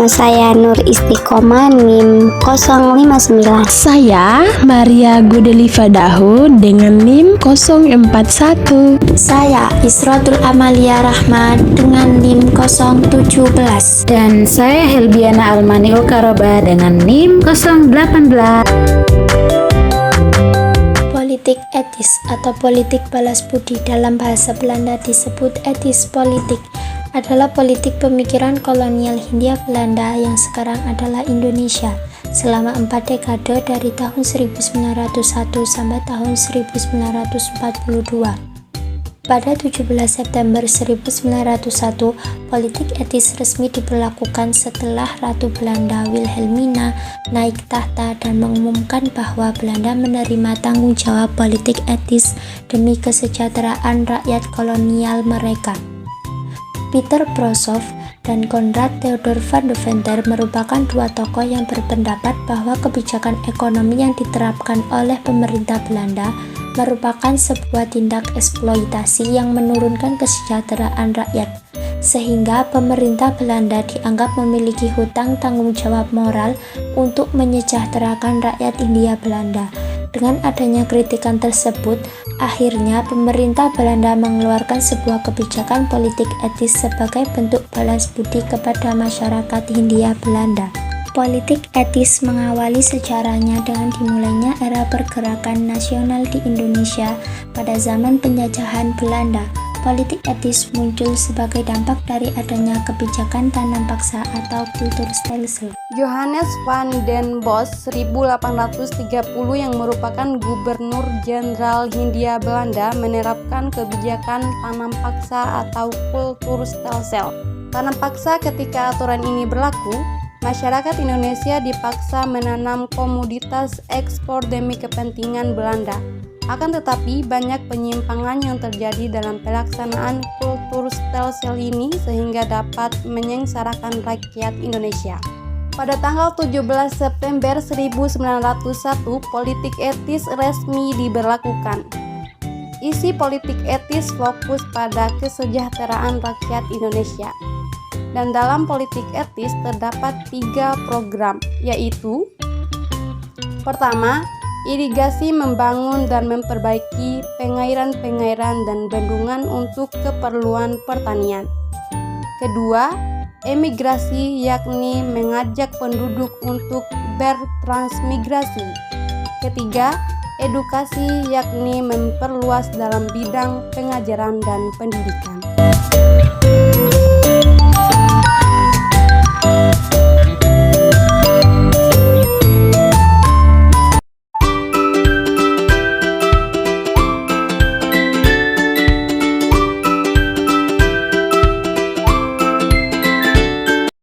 Nama saya Nur Istiqomah, NIM 059. Saya Maria Gudeliva Dahu dengan NIM 041. Saya Isrotul Amalia Rahman dengan NIM 017. Dan saya Helbiana Almani Okaroba dengan NIM 018. Politik etis atau politik balas budi dalam bahasa Belanda disebut etis politik adalah politik pemikiran kolonial Hindia Belanda yang sekarang adalah Indonesia selama 4 dekade dari tahun 1901 sampai tahun 1942. Pada 17 September 1901, politik etis resmi diberlakukan setelah Ratu Belanda Wilhelmina naik tahta dan mengumumkan bahwa Belanda menerima tanggung jawab politik etis demi kesejahteraan rakyat kolonial mereka. Pieter Brossoff dan Konrad Theodor van de Venter merupakan dua tokoh yang berpendapat bahwa kebijakan ekonomi yang diterapkan oleh pemerintah Belanda merupakan sebuah tindak eksploitasi yang menurunkan kesejahteraan rakyat, sehingga pemerintah Belanda dianggap memiliki hutang tanggung jawab moral untuk menyejahterakan rakyat Hindia Belanda. Dengan adanya kritikan tersebut, akhirnya pemerintah Belanda mengeluarkan sebuah kebijakan politik etis sebagai bentuk balas budi kepada masyarakat Hindia Belanda. Politik etis mengawali sejarahnya dengan dimulainya era pergerakan nasional di Indonesia pada zaman penjajahan Belanda. Politik etis muncul sebagai dampak dari adanya kebijakan tanam paksa atau kultur stelsel. Johannes van den Bosch 1830 yang merupakan Gubernur Jenderal Hindia Belanda menerapkan kebijakan tanam paksa atau kultur stelsel. Tanam paksa ketika aturan ini berlaku, masyarakat Indonesia dipaksa menanam komoditas ekspor demi kepentingan Belanda. Akan tetapi banyak penyimpangan yang terjadi dalam pelaksanaan kultur stelsel ini sehingga dapat menyengsarakan rakyat Indonesia. Pada tanggal 17 September 1901, politik etis resmi diberlakukan. Isi politik etis fokus pada kesejahteraan rakyat Indonesia. Dan dalam politik etis terdapat 3 program, yaitu: pertama, irigasi membangun dan memperbaiki pengairan-pengairan dan bendungan untuk keperluan pertanian. Kedua, emigrasi, yakni mengajak penduduk untuk bertransmigrasi. Ketiga, edukasi, yakni memperluas dalam bidang pengajaran dan pendidikan.